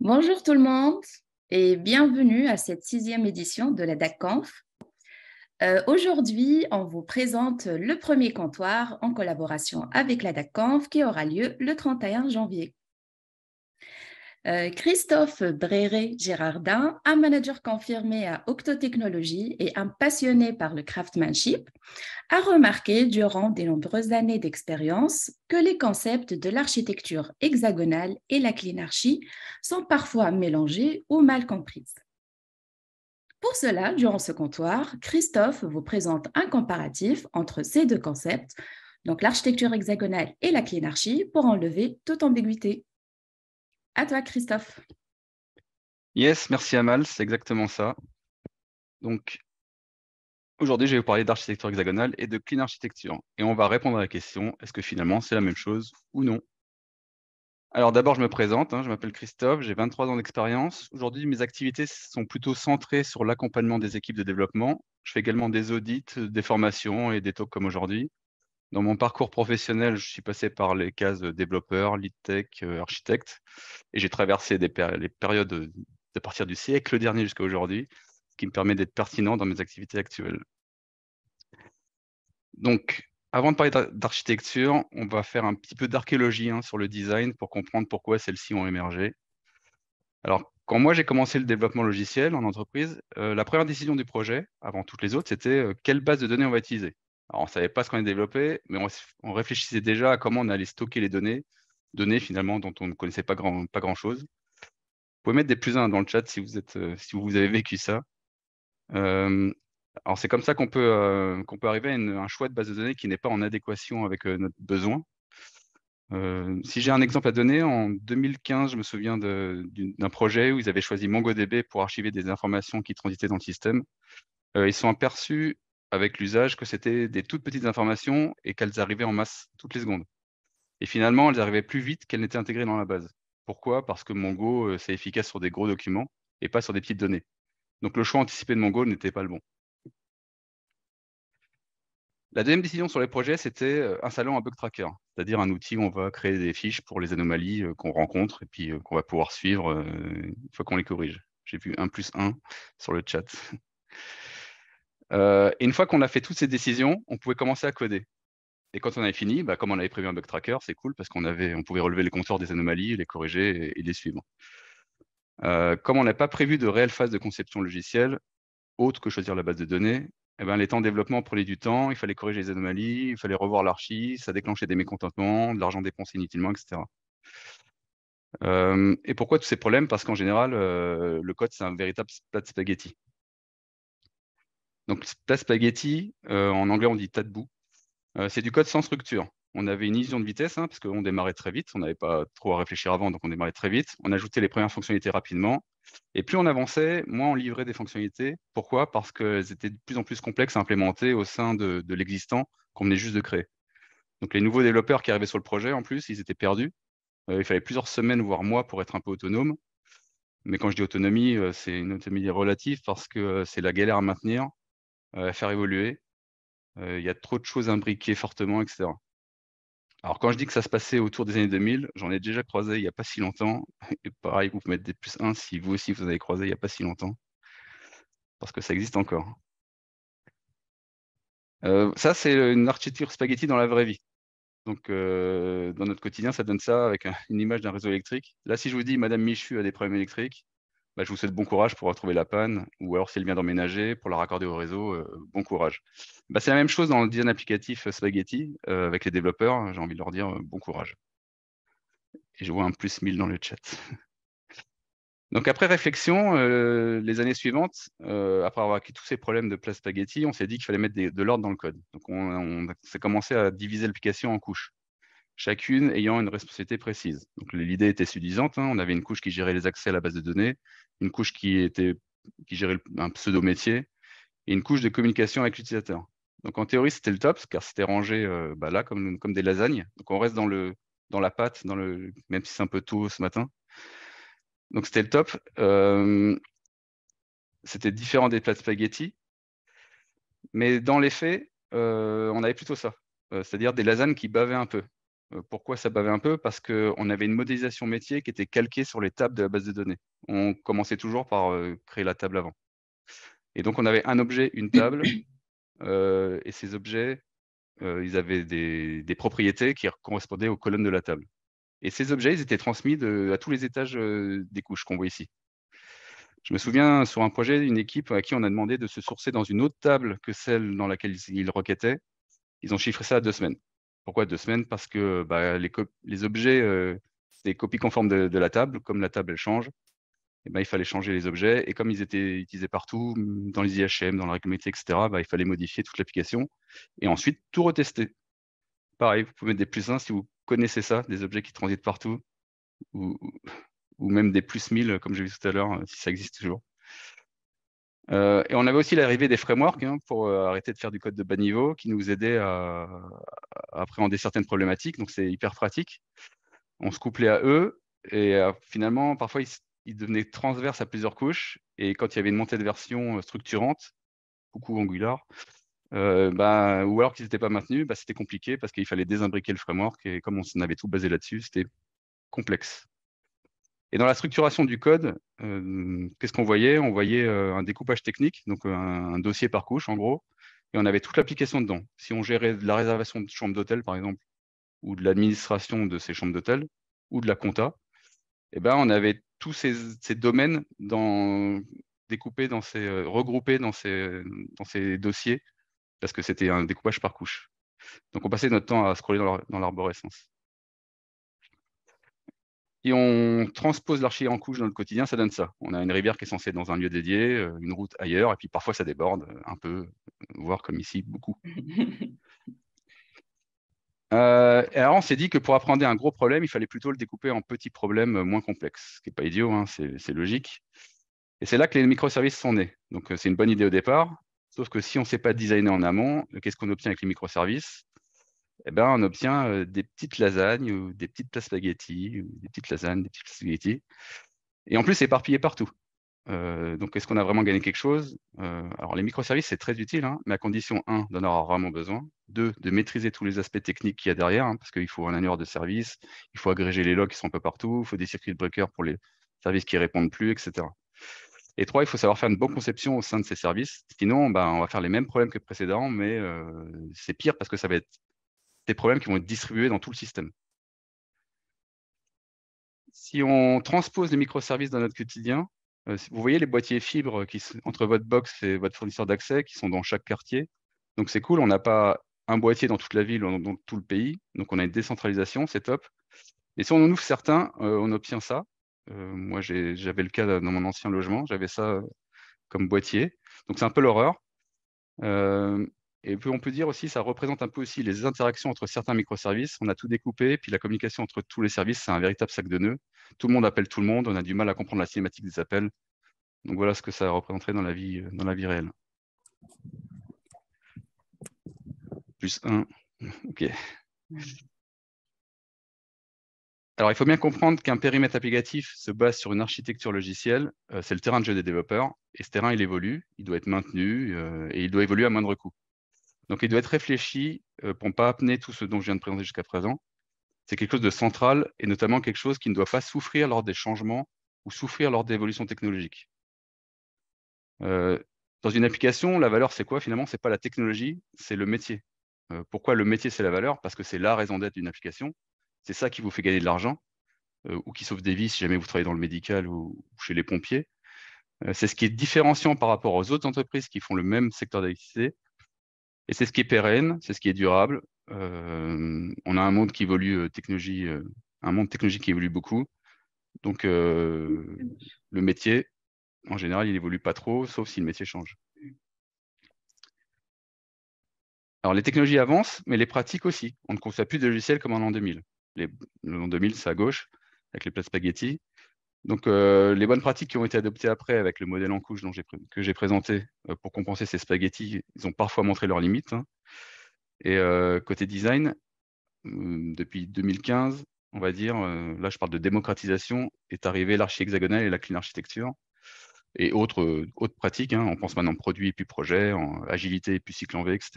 Bonjour tout le monde et bienvenue à cette sixième édition de la DACConf. Aujourd'hui, on vous présente le premier comptoir en collaboration avec la DACConf qui aura lieu le 31 janvier. Christophe Bréré-Gérardin, un manager confirmé à Octo Technologies et un passionné par le craftsmanship, a remarqué durant de nombreuses années d'expérience que les concepts de l'architecture hexagonale et la cleanarchie sont parfois mélangés ou mal compris. Pour cela, durant ce comptoir, Christophe vous présente un comparatif entre ces deux concepts, donc l'architecture hexagonale et la cleanarchie, pour enlever toute ambiguïté. À toi, Christophe. Yes, merci Amal, c'est exactement ça. Donc aujourd'hui, je vais vous parler d'architecture hexagonale et de clean architecture. Et on va répondre à la question, est-ce que finalement c'est la même chose ou non? Alors d'abord, je me présente, je m'appelle Christophe, j'ai 23 ans d'expérience. Aujourd'hui, mes activités sont plutôt centrées sur l'accompagnement des équipes de développement. Je fais également des audits, des formations et des talks comme aujourd'hui. Dans mon parcours professionnel, je suis passé par les cases développeur, lead tech, architecte, et j'ai traversé les périodes de partir du siècle dernier jusqu'à aujourd'hui, ce qui me permet d'être pertinent dans mes activités actuelles. Donc, avant de parler d'architecture, on va faire un petit peu d'archéologie sur le design pour comprendre pourquoi celles-ci ont émergé. Alors, quand moi j'ai commencé le développement logiciel en entreprise, la première décision du projet, avant toutes les autres, c'était quelle base de données on va utiliser. Alors, on ne savait pas ce qu'on allait développer, mais on réfléchissait déjà à comment on allait stocker les données finalement dont on ne connaissait pas grand-chose. Vous pouvez mettre des plus 1 dans le chat si vous avez vécu ça. Euh, alors, c'est comme ça qu'on peut arriver à un choix de base de données qui n'est pas en adéquation avec notre besoin. Si j'ai un exemple à donner, en 2015, je me souviens d'un projet où ils avaient choisi MongoDB pour archiver des informations qui transitaient dans le système. Ils se sont aperçus avec l'usage que c'était des toutes petites informations et qu'elles arrivaient en masse toutes les secondes. Et finalement, elles arrivaient plus vite qu'elles n'étaient intégrées dans la base. Pourquoi? Parce que Mongo, c'est efficace sur des gros documents et pas sur des petites données. Donc le choix anticipé de Mongo n'était pas le bon. La deuxième décision sur les projets, c'était installant un bug tracker, c'est-à-dire un outil où on va créer des fiches pour les anomalies qu'on rencontre et puis qu'on va pouvoir suivre une fois qu'on les corrige. J'ai vu 1+1 sur le chat. Et une fois qu'on a fait toutes ces décisions, on pouvait commencer à coder. Et quand on avait fini, comme on avait prévu un bug tracker, c'est cool parce on pouvait relever les compteurs des anomalies, les corriger et les suivre. Comme on n'a pas prévu de réelle phase de conception logicielle, autre que choisir la base de données, les temps de développement prenaient du temps, il fallait corriger les anomalies, il fallait revoir l'archi, ça déclenchait des mécontentements, de l'argent dépensé inutilement, etc. Et pourquoi tous ces problèmes? Parce qu'en général, le code, c'est un véritable plat de spaghetti. Donc, plat spaghetti, en anglais, on dit tas de boue. C'est du code sans structure. On avait une illusion de vitesse, parce qu'on démarrait très vite. On n'avait pas trop à réfléchir avant, donc on démarrait très vite. On ajoutait les premières fonctionnalités rapidement. Et plus on avançait, moins on livrait des fonctionnalités. Pourquoi? Parce qu'elles étaient de plus en plus complexes à implémenter au sein de l'existant qu'on venait juste de créer. Donc les nouveaux développeurs qui arrivaient sur le projet, en plus, ils étaient perdus. Il fallait plusieurs semaines, voire mois, pour être un peu autonome. Mais quand je dis autonomie, c'est une autonomie relative parce que c'est la galère à maintenir, à faire évoluer. Il y a trop de choses imbriquées fortement, etc. Alors, quand je dis que ça se passait autour des années 2000, j'en ai déjà croisé il n'y a pas si longtemps. Et pareil, vous pouvez mettre des +1 si vous aussi vous avez croisé il n'y a pas si longtemps, parce que ça existe encore. Ça, c'est une architecture spaghetti dans la vraie vie. Donc, dans notre quotidien, ça donne ça avec une image d'un réseau électrique. Là, si je vous dis Madame Michu a des problèmes électriques, je vous souhaite bon courage pour retrouver la panne, ou alors si elle vient d'emménager, pour la raccorder au réseau, bon courage. C'est la même chose dans le design applicatif spaghetti avec les développeurs. J'ai envie de leur dire bon courage. Et je vois un +1000 dans le chat. Donc après réflexion, les années suivantes, après avoir acquis tous ces problèmes de place spaghetti, on s'est dit qu'il fallait mettre de l'ordre dans le code. Donc on s'est commencé à diviser l'application en couches, chacune ayant une responsabilité précise. Donc l'idée était suffisante, on avait une couche qui gérait les accès à la base de données, une couche qui gérait un pseudo-métier, et une couche de communication avec l'utilisateur. Donc en théorie, c'était le top, car c'était rangé là comme des lasagnes. Donc on reste dans la pâte, même si c'est un peu tôt ce matin. Donc c'était le top. C'était différent des plats de spaghetti, mais dans les faits, on avait plutôt ça. C'est-à-dire des lasagnes qui bavaient un peu. Pourquoi ça bavait un peu? Parce qu'on avait une modélisation métier qui était calquée sur les tables de la base de données. On commençait toujours par créer la table avant. Et donc, on avait un objet, une table, et ces objets, ils avaient des propriétés qui correspondaient aux colonnes de la table. Et ces objets, ils étaient transmis à tous les étages des couches qu'on voit ici. Je me souviens, sur un projet, une équipe à qui on a demandé de se sourcer dans une autre table que celle dans laquelle ils requêtaient. Ils ont chiffré ça à 2 semaines. Pourquoi 2 semaines? Parce que bah, les objets, c'est des copies conformes de la table. Comme la table, elle change, et ben, il fallait changer les objets. Et comme ils étaient utilisés partout, dans les IHM, dans la règle métier, etc., bah, il fallait modifier toute l'application et ensuite tout retester. Pareil, vous pouvez mettre des +1 si vous connaissez ça, des objets qui transitent partout, ou, ou même des +1000, comme j'ai vu tout à l'heure, si ça existe toujours. Et on avait aussi l'arrivée des frameworks pour arrêter de faire du code de bas niveau, qui nous aidait à appréhender certaines problématiques. Donc, c'est hyper pratique. On se couplait à eux et finalement, parfois, ils devenaient transverses à plusieurs couches. Et quand il y avait une montée de version structurante, coucou Angular, bah, ou alors qu'ils n'étaient pas maintenus, bah, c'était compliqué parce qu'il fallait désimbriquer le framework. Et comme on avait tout basé là-dessus, c'était complexe. Et dans la structuration du code, qu'est-ce qu'on voyait? On voyait un découpage technique, donc un dossier par couche en gros, et on avait toute l'application dedans. Si on gérait de la réservation de chambres d'hôtel, par exemple, ou de l'administration de ces chambres d'hôtel, ou de la compta, eh ben, on avait tous ces domaines découpés regroupés dans ces dossiers, parce que c'était un découpage par couche. Donc on passait notre temps à scroller dans l'arborescence. Si on transpose l'archi en couche dans le quotidien, ça donne ça. On a une rivière qui est censée être dans un lieu dédié, une route ailleurs, et puis parfois ça déborde un peu, voire comme ici, beaucoup. Et alors on s'est dit que pour appréhender un gros problème, il fallait plutôt le découper en petits problèmes moins complexes, ce qui n'est pas idiot, hein, c'est logique. Et c'est là que les microservices sont nés. Donc c'est une bonne idée au départ, sauf que si on ne sait pas designer en amont, qu'est-ce qu'on obtient avec les microservices? Eh ben, on obtient des petites lasagnes ou des petites plats spaghettis, ou des petites lasagnes, des petites spaghettis. Et en plus, c'est éparpillé partout. Donc, est-ce qu'on a vraiment gagné quelque chose? Alors, les microservices, c'est très utile, hein, mais à condition, un, d'en avoir vraiment besoin, deux, de maîtriser tous les aspects techniques qu'il y a derrière, hein, parce qu'il faut un annuaire de service, il faut agréger les logs qui sont un peu partout, il faut des circuits de breaker pour les services qui ne répondent plus, etc. Et trois, il faut savoir faire une bonne conception au sein de ces services. Sinon, ben, on va faire les mêmes problèmes que précédents, mais c'est pire parce que ça va être des problèmes qui vont être distribués dans tout le système. Si on transpose les microservices dans notre quotidien, vous voyez les boîtiers fibres entre votre box et votre fournisseur d'accès qui sont dans chaque quartier. Donc c'est cool, on n'a pas un boîtier dans toute la ville ou dans tout le pays. Donc on a une décentralisation, c'est top. Et si on en ouvre certains, on obtient ça. Moi, j'avais le cas dans mon ancien logement, j'avais ça comme boîtier. Donc c'est un peu l'horreur. Et puis on peut dire aussi, ça représente un peu aussi les interactions entre certains microservices. On a tout découpé, puis la communication entre tous les services, c'est un véritable sac de nœuds. Tout le monde appelle tout le monde, on a du mal à comprendre la cinématique des appels. Donc voilà ce que ça représenterait dans la vie réelle. Plus 1, ok. Alors il faut bien comprendre qu'un périmètre applicatif se base sur une architecture logicielle. C'est le terrain de jeu des développeurs. Et ce terrain, il évolue, il doit être maintenu et il doit évoluer à moindre coût. Donc il doit être réfléchi pour ne pas appeler tout ce dont je viens de présenter jusqu'à présent. C'est quelque chose de central et notamment quelque chose qui ne doit pas souffrir lors des changements ou souffrir lors d'évolutions technologiques. Dans une application, la valeur, c'est quoi finalement? C'est pas la technologie, c'est le métier. Pourquoi le métier, c'est la valeur? Parce que c'est la raison d'être d'une application. C'est ça qui vous fait gagner de l'argent ou qui sauve des vies si jamais vous travaillez dans le médical ou chez les pompiers. C'est ce qui est différenciant par rapport aux autres entreprises qui font le même secteur d'activité. Et c'est ce qui est pérenne, c'est ce qui est durable. On a un monde qui évolue, un monde technologique qui évolue beaucoup. Donc, le métier, en général, il évolue pas trop, sauf si le métier change. Alors, les technologies avancent, mais les pratiques aussi. On ne conçoit plus de logiciels comme en l'an 2000. L'an 2000, c'est à gauche, avec les plats spaghetti. Donc, les bonnes pratiques qui ont été adoptées après, avec le modèle en couche que j'ai présenté pour compenser ces spaghettis, ils ont parfois montré leurs limites. Hein. Et côté design, depuis 2015, on va dire, là je parle de démocratisation, est arrivé l'archi hexagonale et la clean architecture, et autres pratiques, hein, on pense maintenant produit puis projet, en agilité puis cycle en V, etc.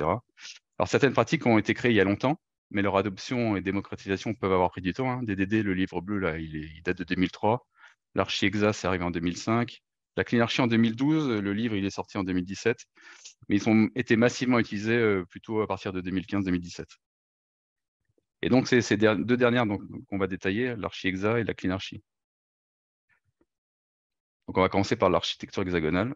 Alors certaines pratiques ont été créées il y a longtemps, mais leur adoption et démocratisation peuvent avoir pris du temps, hein. DDD, le livre bleu, là, il date de 2003. L'Archi-Hexa, c'est arrivé en 2005. La CleanArchi en 2012, le livre, il est sorti en 2017. Mais ils ont été massivement utilisés plutôt à partir de 2015-2017. Et donc, c'est ces deux dernières qu'on va détailler, l'Archi-Hexa et la CleanArchi. Donc, on va commencer par l'architecture hexagonale.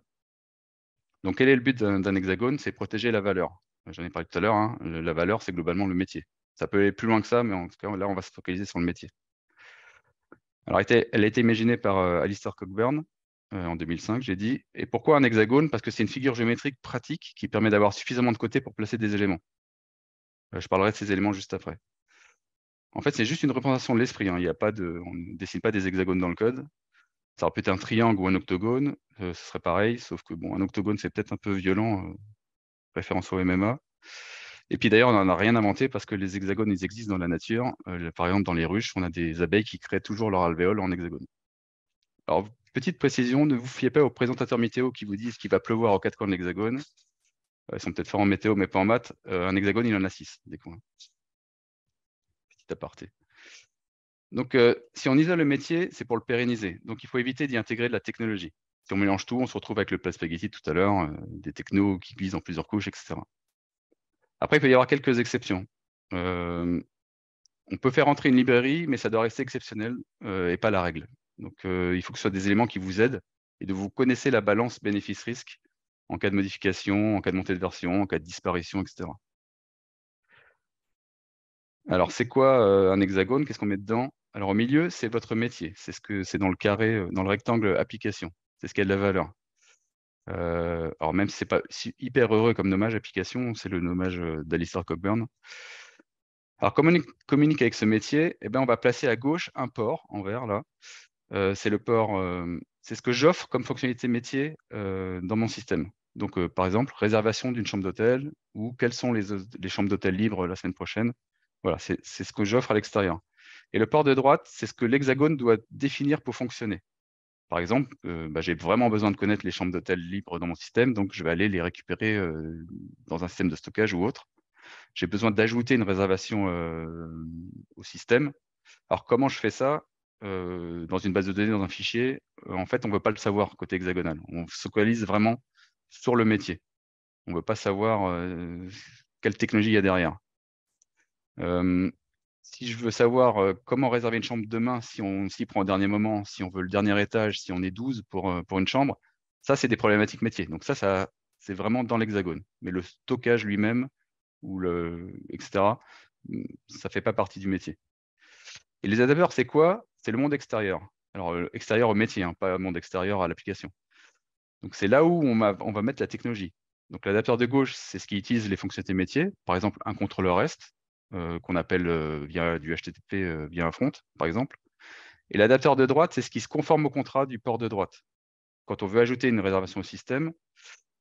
Donc, quel est le but d'un hexagone? C'est protéger la valeur. J'en ai parlé tout à l'heure, hein. La valeur, c'est globalement le métier. Ça peut aller plus loin que ça, mais en tout cas, là, on va se focaliser sur le métier. Alors, elle a été imaginée par Alistair Cockburn en 2005, j'ai dit. Et pourquoi un hexagone? Parce que c'est une figure géométrique pratique qui permet d'avoir suffisamment de côtés pour placer des éléments. Je parlerai de ces éléments juste après. En fait, c'est juste une représentation de l'esprit, hein. On ne dessine pas des hexagones dans le code. Ça aurait pu être un triangle ou un octogone, ce serait pareil, sauf que bon, un octogone, c'est peut-être un peu violent, référence au MMA. Et puis d'ailleurs, on n'en a rien inventé parce que les hexagones, ils existent dans la nature. Par exemple, dans les ruches, on a des abeilles qui créent toujours leur alvéole en hexagone. Alors, petite précision, ne vous fiez pas aux présentateurs météo qui vous disent qu'il va pleuvoir aux quatre coins de l'hexagone. Ils sont peut-être forts en météo, mais pas en maths. Un hexagone, il en a 6, des coins. Petit aparté. Donc, si on isole le métier, c'est pour le pérenniser. Donc, il faut éviter d'y intégrer de la technologie. Si on mélange tout, on se retrouve avec le plat spaghetti tout à l'heure, des technos qui glissent en plusieurs couches, etc. Après, il peut y avoir quelques exceptions. On peut faire entrer une librairie, mais ça doit rester exceptionnel et pas la règle. Donc, il faut que ce soit des éléments qui vous aident et de vous connaissez la balance bénéfice-risque en cas de modification, en cas de montée de version, en cas de disparition, etc. Alors, c'est quoi un hexagone? Qu'est-ce qu'on met dedans? Alors, au milieu, c'est votre métier. C'est ce que c'est dans le carré, dans le rectangle application. C'est ce qui a de la valeur. Alors, même si c'est pas hyper heureux comme nommage application, c'est le nommage d'Alistair Cockburn. Alors, comment on communique avec ce métier? Eh ben, on va placer à gauche un port en vert, là. C'est le port, c'est ce que j'offre comme fonctionnalité métier dans mon système. Donc, par exemple, réservation d'une chambre d'hôtel ou quelles sont les chambres d'hôtel libres la semaine prochaine. Voilà, c'est ce que j'offre à l'extérieur. Et le port de droite, c'est ce que l'hexagone doit définir pour fonctionner. Par exemple, j'ai vraiment besoin de connaître les chambres d'hôtel libres dans mon système, donc je vais aller les récupérer dans un système de stockage ou autre. J'ai besoin d'ajouter une réservation au système. Alors, comment je fais ça dans une base de données, dans un fichier? En fait, on ne veut pas le savoir côté hexagonal. On se focalise vraiment sur le métier. On ne veut pas savoir quelle technologie il y a derrière. Si je veux savoir comment réserver une chambre demain, si on s'y prend au dernier moment, si on veut le dernier étage, si on est 12 pour une chambre, ça, c'est des problématiques métiers. Donc ça c'est vraiment dans l'hexagone. Mais le stockage lui-même, etc., ça ne fait pas partie du métier. Et les adapteurs, c'est quoi? C'est le monde extérieur. Alors, extérieur au métier, hein, pas monde extérieur à l'application. Donc, c'est là où on va mettre la technologie. Donc, l'adapteur de gauche, c'est ce qui utilise les fonctionnalités métiers. Par exemple, un contrôleur REST, qu'on appelle via du HTTP, via un front, par exemple. Et l'adapteur de droite, c'est ce qui se conforme au contrat du port de droite. Quand on veut ajouter une réservation au système,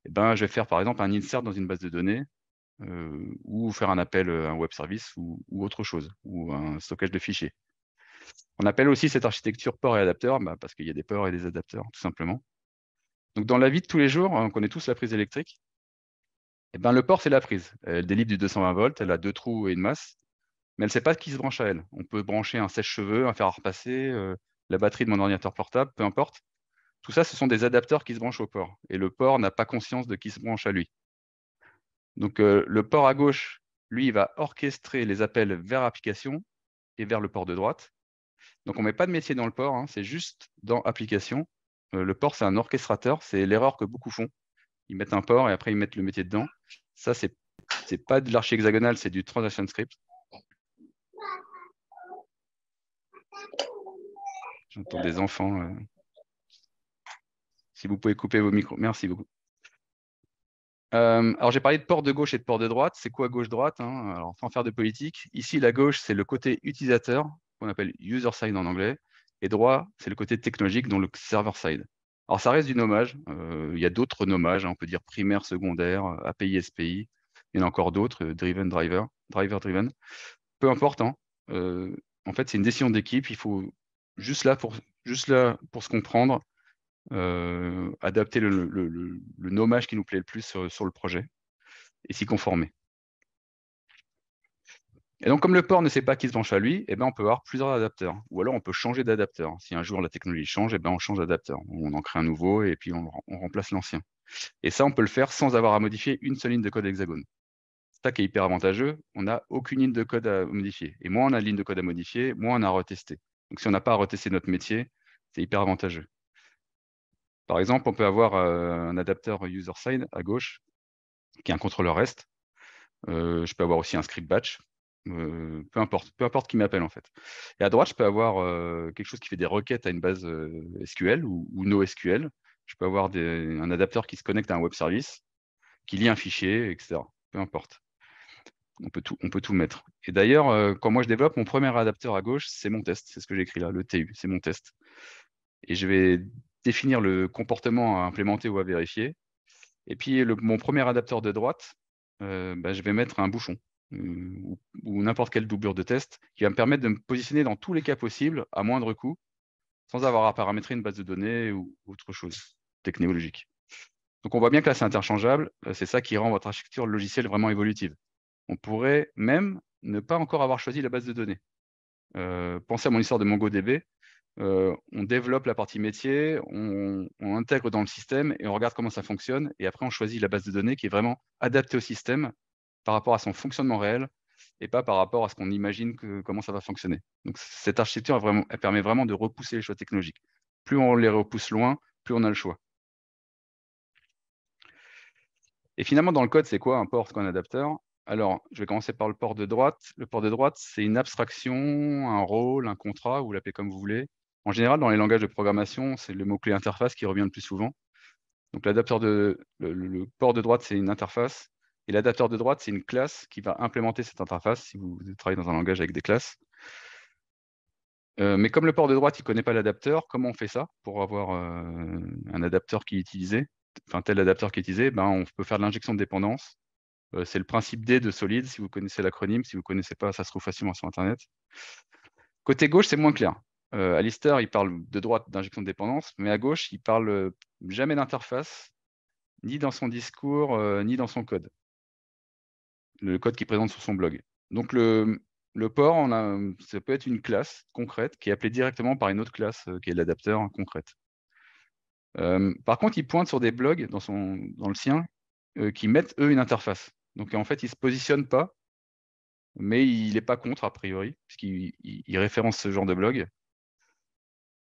eh ben, je vais faire, par exemple, un insert dans une base de données ou faire un appel à un web service ou autre chose, ou un stockage de fichiers. On appelle aussi cette architecture port et adapteur parce qu'il y a des ports et des adapteurs, tout simplement. Donc, dans la vie de tous les jours, on connaît tous la prise électrique. Et ben, le port, c'est la prise. Elle délivre du 220 volts, elle a deux trous et une masse, mais elle ne sait pas qui se branche à elle. On peut brancher un sèche-cheveux, un fer à repasser, la batterie de mon ordinateur portable, peu importe. Tout ça, ce sont des adapteurs qui se branchent au port. Et le port n'a pas conscience de qui se branche à lui. Donc, le port à gauche, lui, il va orchestrer les appels vers application et vers le port de droite. Donc, on ne met pas de métier dans le port, hein, c'est juste dans application. Le port, c'est un orchestrateur, c'est l'erreur que beaucoup font. Ils mettent un port et après, ils mettent le métier dedans. Ça, c'est pas de l'archi hexagonal, c'est du transaction script. J'entends des enfants. Si vous pouvez couper vos micros, merci beaucoup. Alors, j'ai parlé de port de gauche et de port de droite. C'est quoi gauche-droite, hein? Alors, sans faire de politique, ici, la gauche, c'est le côté utilisateur, qu'on appelle user-side en anglais, et droit, c'est le côté technologique, donc le server-side. Alors, ça reste du nommage. Il y a d'autres nommages, hein, on peut dire primaire, secondaire, API, SPI. Il y en a encore d'autres, driven, driver, driver-driven. Peu importe, hein. En fait, c'est une décision d'équipe. Il faut juste là pour se comprendre, adapter le nommage qui nous plaît le plus sur le projet et s'y conformer. Et donc, comme le port ne sait pas qui se branche à lui, eh ben, on peut avoir plusieurs adapteurs. Ou alors, on peut changer d'adapteur. Si un jour la technologie change, eh ben, on change d'adapteur. On en crée un nouveau et puis on remplace l'ancien. Et ça, on peut le faire sans avoir à modifier une seule ligne de code Hexagone. C'est ça qui est hyper avantageux. On n'a aucune ligne de code à modifier. Et moins on a de ligne de code à modifier, moins on a à retester. Donc, si on n'a pas à retester notre métier, c'est hyper avantageux. Par exemple, on peut avoir un adapteur user-side à gauche, qui est un contrôleur REST. Je peux avoir aussi un script batch. Peu importe qui m'appelle en fait. Et à droite, je peux avoir quelque chose qui fait des requêtes à une base SQL ou NoSQL. Je peux avoir un adapteur qui se connecte à un web service, qui lit un fichier, etc. Peu importe. On peut tout mettre. Et d'ailleurs, quand moi je développe, mon premier adapteur à gauche, c'est mon test. C'est ce que j'ai écrit là, le TU, c'est mon test. Et je vais définir le comportement à implémenter ou à vérifier. Et puis, mon premier adapteur de droite, je vais mettre un bouchon ou n'importe quelle doublure de test qui va me permettre de me positionner dans tous les cas possibles à moindre coût, sans avoir à paramétrer une base de données ou autre chose technologique. Donc, on voit bien que là, c'est interchangeable. C'est ça qui rend votre architecture logicielle vraiment évolutive. On pourrait même ne pas encore avoir choisi la base de données. Pensez à mon histoire de MongoDB. On développe la partie métier, on intègre dans le système et on regarde comment ça fonctionne. Et après, on choisit la base de données qui est vraiment adaptée au système par rapport à son fonctionnement réel et pas par rapport à ce qu'on imagine comment ça va fonctionner. Donc, cette architecture, elle permet vraiment de repousser les choix technologiques. Plus on les repousse loin, plus on a le choix. Et finalement, dans le code, c'est quoi un port, c'est quoi un adapteur? Alors, je vais commencer par le port de droite. Le port de droite, c'est une abstraction, un rôle, un contrat, vous l'appelez comme vous voulez. En général, dans les langages de programmation, c'est le mot-clé interface qui revient le plus souvent. Donc, le port de droite, c'est une interface. Et l'adapteur de droite, c'est une classe qui va implémenter cette interface, si vous travaillez dans un langage avec des classes. Mais comme le port de droite, il ne connaît pas l'adapteur, comment on fait ça pour avoir un adapteur qui est utilisé, enfin tel adapteur qui est utilisé, on peut faire de l'injection de dépendance. C'est le principe D de Solid, si vous connaissez l'acronyme. Si vous ne connaissez pas, ça se trouve facilement sur Internet. Côté gauche, c'est moins clair. Alistair, il parle de droite d'injection de dépendance, mais à gauche, il parle jamais d'interface, ni dans son discours, ni dans son code. Le code qu'il présente sur son blog. Donc le port, ça peut être une classe concrète qui est appelée directement par une autre classe qui est l'adapteur concrète. Par contre, il pointe sur des blogs dans le sien qui mettent, eux, une interface. Donc en fait, il ne se positionne pas, mais il n'est pas contre, a priori, puisqu'il référence ce genre de blog.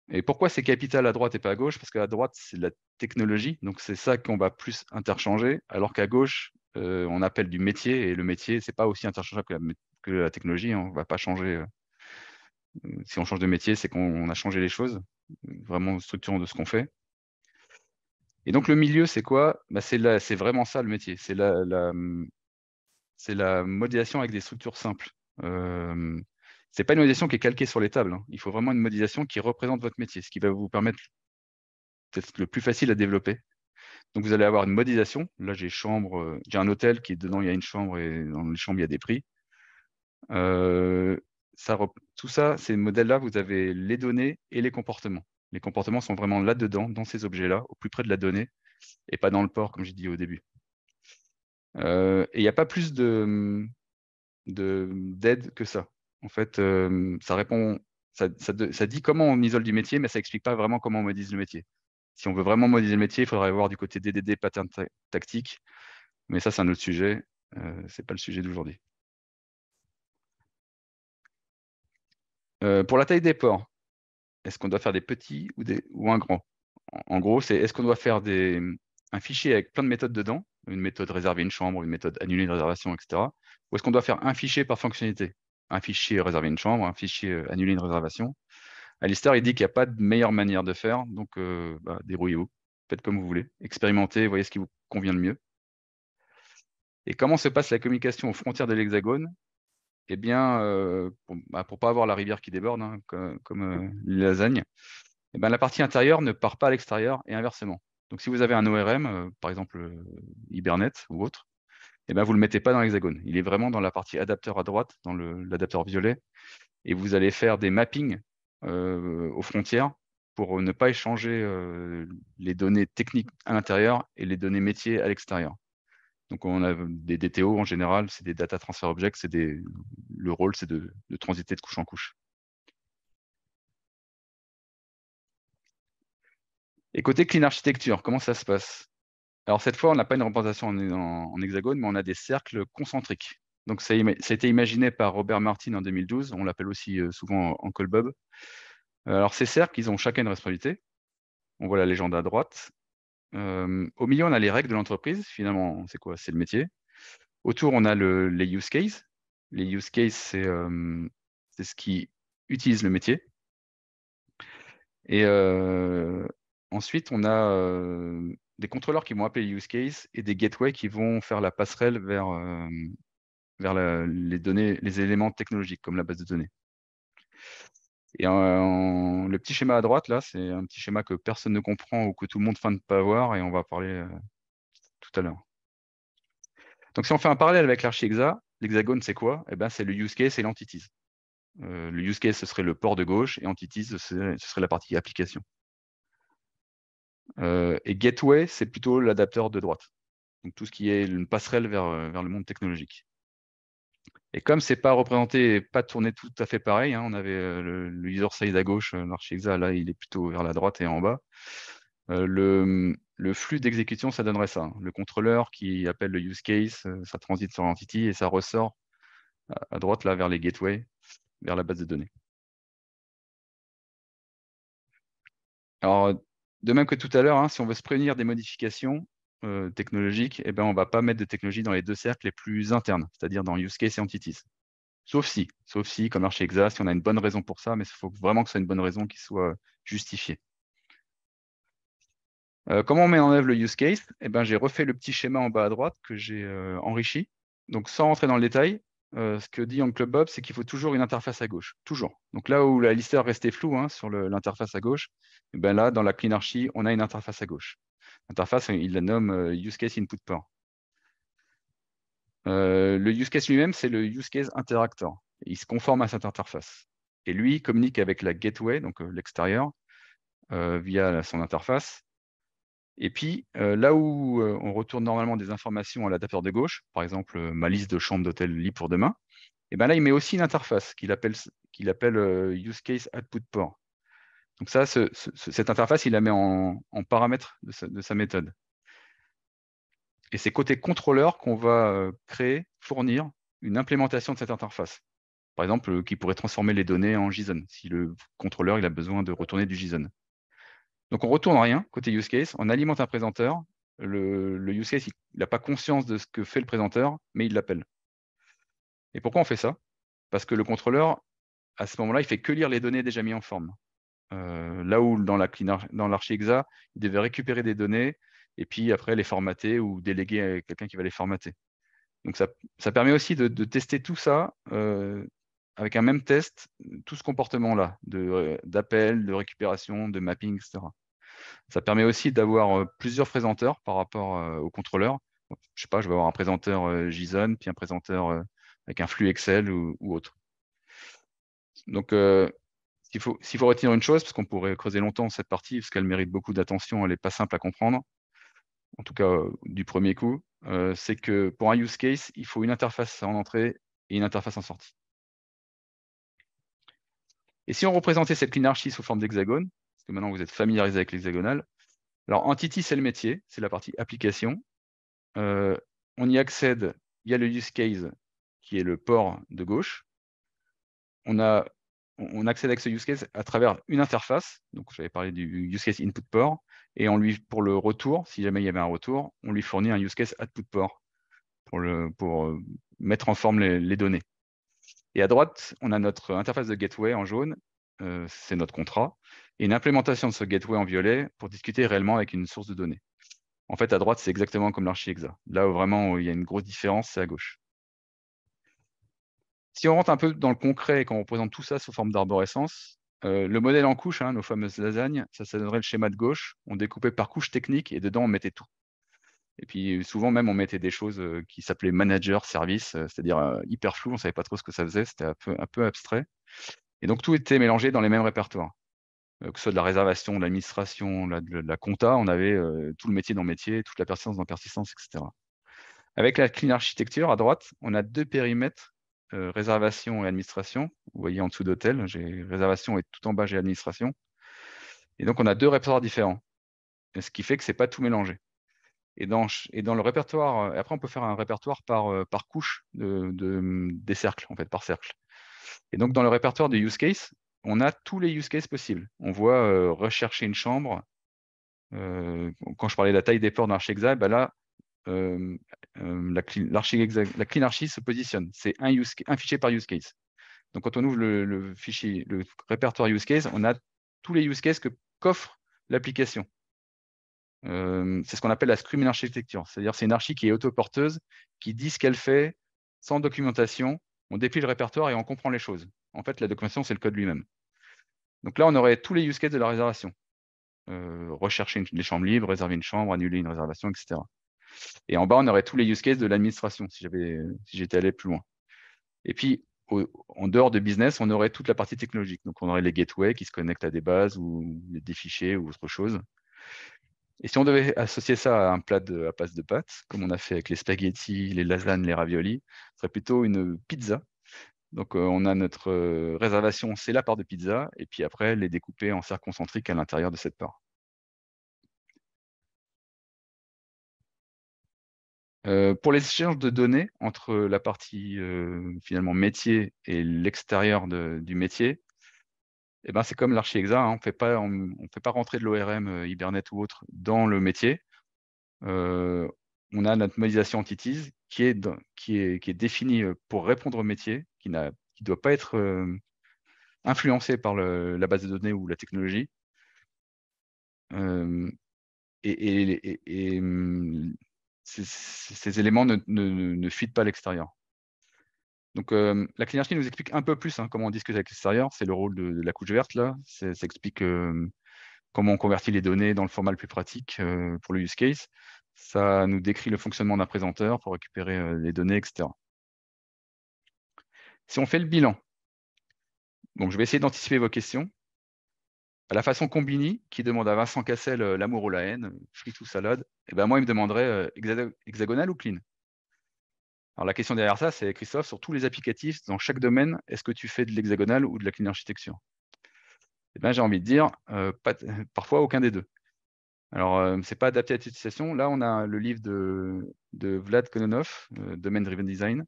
Et pourquoi c'est capital à droite et pas à gauche? Parce qu'à droite, c'est de la technologie, donc c'est ça qu'on va plus interchanger, alors qu'à gauche, on appelle du métier, et le métier, c'est pas aussi interchangeable que la technologie. On ne va pas changer. Si on change de métier, c'est qu'on a changé les choses, vraiment structurant de ce qu'on fait. Et donc le milieu, c'est quoi? C'est vraiment ça le métier. C'est la modélisation avec des structures simples. C'est pas une modélisation qui est calquée sur les tables, hein. Il faut vraiment une modélisation qui représente votre métier, ce qui va vous permettre peut-être le plus facile à développer. Donc vous allez avoir une modélisation. Là, j'ai un hôtel qui est dedans, il y a une chambre et dans les chambres, il y a des prix. Tout ça, ces modèles-là, vous avez les données et les comportements. Les comportements sont vraiment là-dedans, dans ces objets-là, au plus près de la donnée, et pas dans le port, comme j'ai dit au début. Et il n'y a pas plus d'aide que ça. En fait, ça dit comment on isole du métier, mais ça n'explique pas vraiment comment on modélise le métier. Si on veut vraiment modéliser le métier, il faudrait voir du côté DDD, pattern tactique, mais ça, c'est un autre sujet. Ce n'est pas le sujet d'aujourd'hui. Pour la taille des ports, est-ce qu'on doit faire des petits ou un grand? En gros, c'est est-ce qu'on doit faire un fichier avec plein de méthodes dedans, une méthode réserver une chambre, une méthode annuler une réservation, etc. Ou est-ce qu'on doit faire un fichier par fonctionnalité? Un fichier réserver une chambre, un fichier annuler une réservation. Alistair, il dit qu'il n'y a pas de meilleure manière de faire, donc débrouillez-vous, faites comme vous voulez, expérimentez, voyez ce qui vous convient le mieux. Et comment se passe la communication aux frontières de l'Hexagone? Eh bien, pour ne pas avoir la rivière qui déborde, hein, comme les lasagnes, eh ben, la partie intérieure ne part pas à l'extérieur et inversement. Donc, si vous avez un ORM, par exemple Hibernate ou autre, eh ben, vous ne le mettez pas dans l'hexagone. Il est vraiment dans la partie adapteur à droite, dans l'adapteur violet, et vous allez faire des mappings aux frontières pour ne pas échanger les données techniques à l'intérieur et les données métiers à l'extérieur. Donc, on a des DTO en général, c'est des Data Transfer Objects, le rôle, c'est de transiter de couche en couche. Et côté clean architecture, comment ça se passe? Alors, cette fois, on n'a pas une représentation en hexagone, mais on a des cercles concentriques. Donc, ça a été imaginé par Robert Martin en 2012. On l'appelle aussi souvent Uncle Bob. Alors, ces cercles, ils ont chacun une responsabilité. On voit la légende à droite. Au milieu, on a les règles de l'entreprise. Finalement, c'est quoi? C'est le métier. Autour, on a les use cases. Les use cases, c'est ce qui utilise le métier. Et ensuite, on a des contrôleurs qui vont appeler les use cases et des gateways qui vont faire la passerelle vers les données, les éléments technologiques comme la base de données. Et le petit schéma à droite, là, c'est un petit schéma que personne ne comprend ou que tout le monde feint de ne pas voir, et on va parler tout à l'heure. Donc, si on fait un parallèle avec l'archi-hexa, l'hexagone, c'est quoi? Eh ben, c'est le use case et l'entities. Le use case, ce serait le port de gauche, et entities, ce serait la partie application. Et gateway, c'est plutôt l'adapteur de droite. Donc, tout ce qui est une passerelle vers le monde technologique. Et comme c'est pas représenté, pas tourné tout à fait pareil, hein, on avait le user side à gauche, l'archi-hexa, là, il est plutôt vers la droite et en bas. Le flux d'exécution, ça donnerait ça, hein. Le contrôleur qui appelle le use case, ça transite sur l'entity et ça ressort à droite, là, vers les gateways, vers la base de données. Alors, de même que tout à l'heure, hein, si on veut se prévenir des modifications technologiques, eh ben, on ne va pas mettre de technologie dans les deux cercles les plus internes, c'est-à-dire dans use case et entities. Sauf si, comme archi-hexa, si on a une bonne raison pour ça, mais il faut vraiment que ce soit une bonne raison qui soit justifiée. Comment on met en œuvre le use case? Eh ben, j'ai refait le petit schéma en bas à droite que j'ai enrichi. Donc, sans rentrer dans le détail, ce que dit Uncle Bob, c'est qu'il faut toujours une interface à gauche. Toujours. Donc là où la listeur restait floue, hein, sur l'interface à gauche, eh ben là, dans la clean archi, on a une interface à gauche. L'interface, il la nomme use case input port. Le use case lui-même, c'est le use case interactor. Il se conforme à cette interface. Et lui, il communique avec la gateway, donc l'extérieur, via son interface. Et puis, là où on retourne normalement des informations à l'adapteur de gauche, par exemple ma liste de chambres d'hôtel lit pour demain, et ben là, il met aussi une interface qu'il appelle Use Case Output Port. Donc ça, cette interface, il la met en paramètre de sa méthode. Et c'est côté contrôleur qu'on va fournir une implémentation de cette interface. Par exemple, qui pourrait transformer les données en JSON, si le contrôleur il a besoin de retourner du JSON. Donc, on ne retourne rien côté use case, on alimente un présenteur. Le use case, il n'a pas conscience de ce que fait le présenteur, mais il l'appelle. Et pourquoi on fait ça? Parce que le contrôleur, à ce moment-là, il fait que lire les données déjà mises en forme. Là où dans l'archi-hexa, il devait récupérer des données et puis après les formater ou déléguer à quelqu'un qui va les formater. Donc, ça permet aussi de tester tout ça avec un même test, tout ce comportement-là, d'appel, de récupération, de mapping, etc. Ça permet aussi d'avoir plusieurs présenteurs par rapport au contrôleur. Je sais pas, je vais avoir un présenteur JSON, puis un présenteur avec un flux Excel ou autre. Donc, s'il faut retenir une chose, parce qu'on pourrait creuser longtemps cette partie, parce qu'elle mérite beaucoup d'attention, elle n'est pas simple à comprendre, en tout cas du premier coup, c'est que pour un use case, il faut une interface en entrée et une interface en sortie. Et si on représentait cette clean archi sous forme d'hexagone, parce que maintenant vous êtes familiarisé avec l'hexagonal, alors entity, c'est le métier, c'est la partie application. On y accède, il y a le use case qui est le port de gauche. On accède avec ce use case à travers une interface. Donc, j'avais parlé du use case input port. Et pour le retour, si jamais il y avait un retour, on lui fournit un use case output port pour mettre en forme les données. Et à droite, on a notre interface de gateway en jaune. C'est notre contrat. Et une implémentation de ce gateway en violet pour discuter réellement avec une source de données. En fait, à droite, c'est exactement comme l'archi-hexa. Là où vraiment il y a une grosse différence, c'est à gauche. Si on rentre un peu dans le concret et qu'on représente tout ça sous forme d'arborescence, le modèle en couche, hein, nos fameuses lasagnes, ça donnerait le schéma de gauche. On découpait par couche technique et dedans, on mettait tout. Et puis souvent même, on mettait des choses qui s'appelaient manager, service, c'est-à-dire hyper flou, on ne savait pas trop ce que ça faisait, c'était un peu abstrait. Et donc tout était mélangé dans les mêmes répertoires. Que ce soit de la réservation, de l'administration, de la compta, on avait tout le métier dans le métier, toute la persistance dans la persistance, etc. Avec la clean architecture, à droite, on a deux périmètres, réservation et administration. Vous voyez en dessous d'hôtel, j'ai réservation et tout en bas, j'ai administration. Et donc, on a deux répertoires différents, ce qui fait que ce n'est pas tout mélangé. Et dans le répertoire, après, on peut faire un répertoire par couche des cercles, en fait, par cercle. Et donc, dans le répertoire de use case, on a tous les use cases possibles. On voit rechercher une chambre. Quand je parlais de la taille des ports dans l'ArchiExa, ben là, la clean archi se positionne. C'est un fichier par use case. Donc, quand on ouvre le fichier, le répertoire use case, on a tous les use cases qu'offre l'application. C'est ce qu'on appelle la screaming architecture. C'est-à-dire c'est une archi qui est autoporteuse, qui dit ce qu'elle fait sans documentation. On déplie le répertoire et on comprend les choses. En fait, la documentation, c'est le code lui-même. Donc là, on aurait tous les use cases de la réservation. Rechercher les chambres libres, réserver une chambre, annuler une réservation, etc. Et en bas, on aurait tous les use cases de l'administration, si j'étais allé plus loin. Et puis, en dehors de business, on aurait toute la partie technologique. Donc, on aurait les gateways qui se connectent à des bases ou des fichiers ou autre chose. Et si on devait associer ça à un plat à base de pâtes, comme on a fait avec les spaghettis, les lasagnes, les raviolis, ce serait plutôt une pizza. Donc, on a notre réservation, c'est la part de pizza, et puis après, elle est découpée en cercles concentriques à l'intérieur de cette part. Pour les échanges de données entre la partie finalement métier et l'extérieur du métier, eh ben, c'est comme l'ArchiExa, hein, on ne fait pas rentrer de l'ORM Hibernate ou autre dans le métier. On a notre modélisation entities qui est définie pour répondre au métier, qui ne doit pas être influencée par la base de données ou la technologie. Ces éléments ne fuitent pas à l'extérieur. Donc, la Clean Archi nous explique un peu plus comment on discute avec l'extérieur. C'est le rôle de la couche verte, là. Ça explique comment on convertit les données dans le format le plus pratique pour le use case. Ça nous décrit le fonctionnement d'un présenteur pour récupérer les données, etc. Si on fait le bilan, donc je vais essayer d'anticiper vos questions. À la façon Combini, qui demande à Vincent Cassel l'amour ou la haine, frites ou salade, et ben moi, il me demanderait hexagonal ou clean. Alors la question derrière ça, c'est Christophe, sur tous les applicatifs, dans chaque domaine, est-ce que tu fais de l'hexagonal ou de la clean architecture? Eh ben, j'ai envie de dire, parfois aucun des deux. Alors, ce n'est pas adapté à toute situation. Là, on a le livre de Vlad Kononov, Domain Driven Design,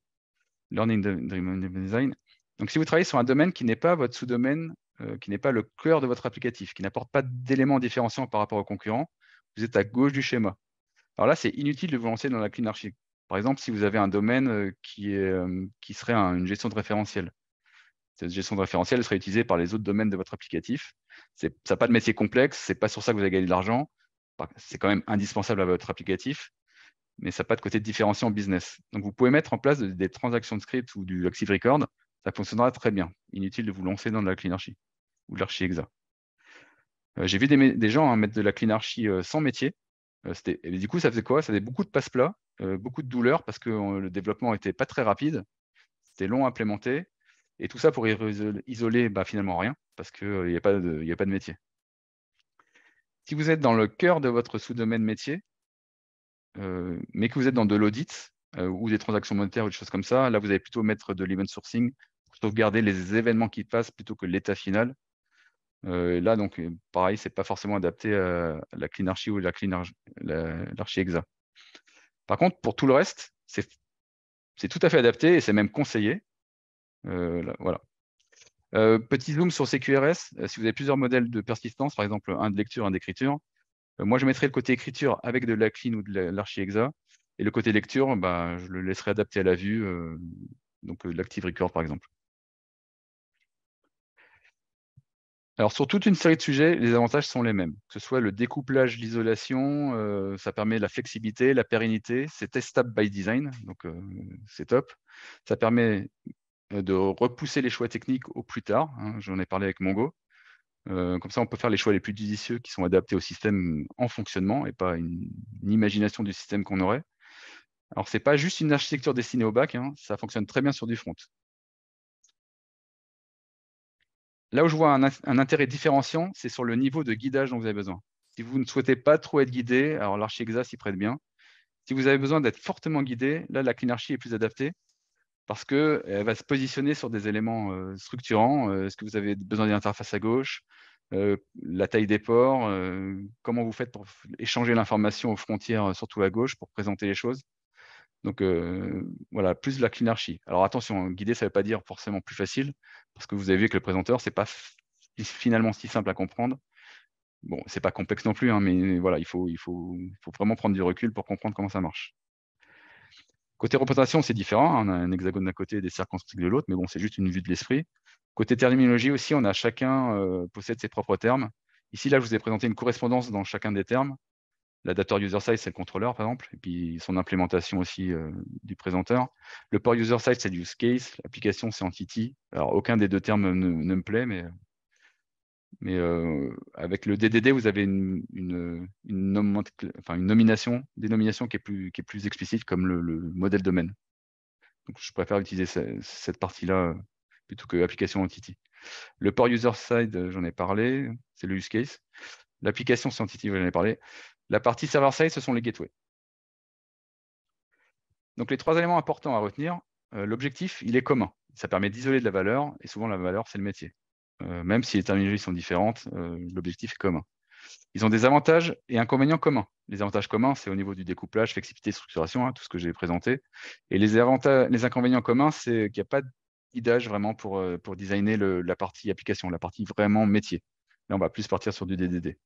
Learning Driven Design. Donc, si vous travaillez sur un domaine qui n'est pas votre sous-domaine, qui n'est pas le cœur de votre applicatif, qui n'apporte pas d'éléments différenciants par rapport aux concurrents, vous êtes à gauche du schéma. Alors là, c'est inutile de vous lancer dans la clean archi. Par exemple, si vous avez un domaine qui serait une gestion de référentiel. Cette gestion de référentiel serait utilisée par les autres domaines de votre applicatif. Ça n'a pas de métier complexe, ce n'est pas sur ça que vous allez gagner de l'argent. C'est quand même indispensable à votre applicatif, mais ça n'a pas de côté de différenciant en business. Donc, vous pouvez mettre en place des transactions de script ou du Active Record. Ça fonctionnera très bien. Inutile de vous lancer dans de la clean archi ou de l'archi-exa. J'ai vu des gens mettre de la clean archi sans métier. Et du coup, ça faisait quoi? Ça faisait beaucoup de passe-plats, beaucoup de douleurs parce que le développement n'était pas très rapide. C'était long à implémenter. Et tout ça pour isoler finalement rien, parce qu'il n'y a pas de métier. Si vous êtes dans le cœur de votre sous-domaine métier, mais que vous êtes dans de l'audit ou des transactions monétaires ou des choses comme ça, là, vous allez plutôt mettre de l'event sourcing pour sauvegarder les événements qui passent plutôt que l'état final. Là, donc, pareil, ce n'est pas forcément adapté à la clean archi ou l'archi-exa. Par contre, pour tout le reste, c'est tout à fait adapté et c'est même conseillé. Là, voilà. Petit zoom sur CQRS, si vous avez plusieurs modèles de persistance, par exemple un de lecture, un d'écriture, moi je mettrai le côté écriture avec de la clean ou de l'archi-exa, et le côté lecture, je le laisserai adapter à la vue, donc l'Active Record par exemple. Alors sur toute une série de sujets, les avantages sont les mêmes, que ce soit le découplage, l'isolation, ça permet la flexibilité, la pérennité, c'est testable by design, donc c'est top. Ça permet de repousser les choix techniques au plus tard, hein, j'en ai parlé avec Mongo. Comme ça, on peut faire les choix les plus judicieux qui sont adaptés au système en fonctionnement et pas une imagination du système qu'on aurait. Alors, ce n'est pas juste une architecture destinée au back, hein, ça fonctionne très bien sur du front. Là où je vois un intérêt différenciant, c'est sur le niveau de guidage dont vous avez besoin. Si vous ne souhaitez pas trop être guidé, alors l'archi-exa s'y prête bien. Si vous avez besoin d'être fortement guidé, là, la CleanArchi est plus adaptée parce qu'elle va se positionner sur des éléments structurants. Est-ce que vous avez besoin d'une interface à gauche, la taille des ports, comment vous faites pour échanger l'information aux frontières, surtout à gauche, pour présenter les choses. Donc voilà, plus de la CleanArchi. Alors attention, guidé, ça ne veut pas dire forcément plus facile, parce que vous avez vu que le présenteur, c'est pas finalement si simple à comprendre. Bon, c'est pas complexe non plus, hein, mais voilà, il faut vraiment prendre du recul pour comprendre comment ça marche. Côté représentation, c'est différent, hein, on a un hexagone d'un côté et des circonscrits de l'autre, mais bon, c'est juste une vue de l'esprit. Côté terminologie aussi, on a chacun possède ses propres termes. Ici, là, je vous ai présenté une correspondance dans chacun des termes. L'adapteur user side, c'est le contrôleur, par exemple, et puis son implémentation aussi du présenteur. Le port user side, c'est du use case. L'application, c'est entity. Alors, aucun des deux termes ne me plaît, mais avec le DDD, vous avez une nomination, dénomination qui est plus explicite, comme le modèle domaine. Donc, je préfère utiliser cette partie-là plutôt que application entity. Le port user side, j'en ai parlé, c'est le use case. L'application, c'est entity, j'en ai parlé. La partie server side, ce sont les gateways. Donc, les 3 éléments importants à retenir, l'objectif, il est commun. Ça permet d'isoler de la valeur, et souvent, la valeur, c'est le métier. Même si les terminologies sont différentes, l'objectif est commun. Ils ont des avantages et inconvénients communs. Les avantages communs, c'est au niveau du découplage, flexibilité, structuration, hein, tout ce que j'ai présenté. Et les inconvénients communs, c'est qu'il n'y a pas de guidage vraiment pour designer la partie application, la partie vraiment métier. Là, on va plus partir sur du DDD.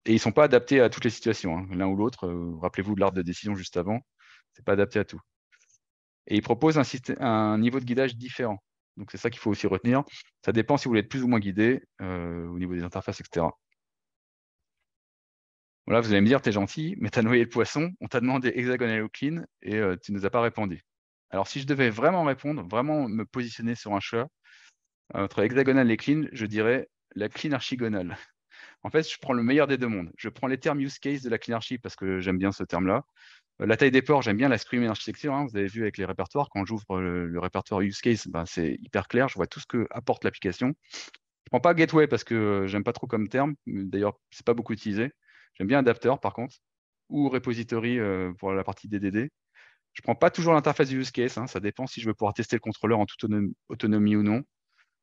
Et ils ne sont pas adaptés à toutes les situations, hein, l'un ou l'autre. Rappelez-vous de l'arbre de décision juste avant, ce n'est pas adapté à tout. Et ils proposent un niveau de guidage différent. Donc, c'est ça qu'il faut aussi retenir. Ça dépend si vous voulez être plus ou moins guidé au niveau des interfaces, etc. Voilà, vous allez me dire, t'es gentil, mais t'as noyé le poisson, on t'a demandé hexagonal ou clean et tu nous as pas répondu. Alors, si je devais vraiment répondre, vraiment me positionner sur un choix, entre hexagonal et clean, je dirais la clean archigonale. En fait, je prends le meilleur des deux mondes. Je prends les termes use case de la clean archi parce que j'aime bien ce terme-là. La taille des ports, j'aime bien la streaming architecture. Hein, vous avez vu avec les répertoires, quand j'ouvre le répertoire use case, ben, c'est hyper clair. Je vois tout ce que apporte l'application. Je prends pas gateway parce que j'aime pas trop comme terme. D'ailleurs, c'est pas beaucoup utilisé. J'aime bien adapteur par contre, ou repository pour la partie DDD. Je prends pas toujours l'interface du use case. Hein, ça dépend si je veux pouvoir tester le contrôleur en toute autonomie ou non.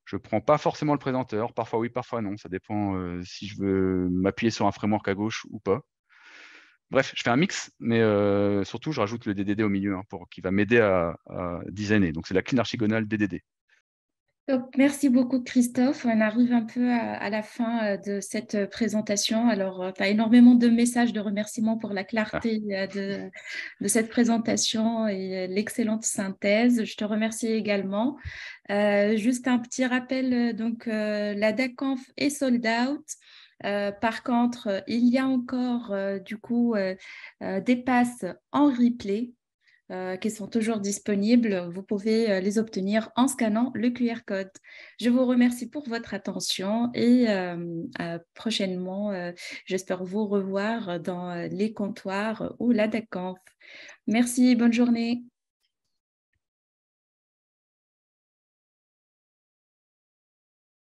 Je prends pas forcément le présenteur. Parfois oui, parfois non. Ça dépend si je veux m'appuyer sur un framework à gauche ou pas. Bref, je fais un mix, mais surtout, je rajoute le DDD au milieu qui va m'aider à designer. Donc, c'est la clean archigonale DDD. Donc, merci beaucoup, Christophe. On arrive un peu à la fin de cette présentation. Alors, tu as énormément de messages de remerciements pour la Ah, clarté de cette présentation et l'excellente synthèse. Je te remercie également. Juste un petit rappel, donc la DACConf est sold out. Par contre, il y a encore du coup des passes en replay qui sont toujours disponibles. Vous pouvez les obtenir en scannant le QR code. Je vous remercie pour votre attention et prochainement, j'espère vous revoir dans les comptoirs ou la DACConf. Merci, bonne journée.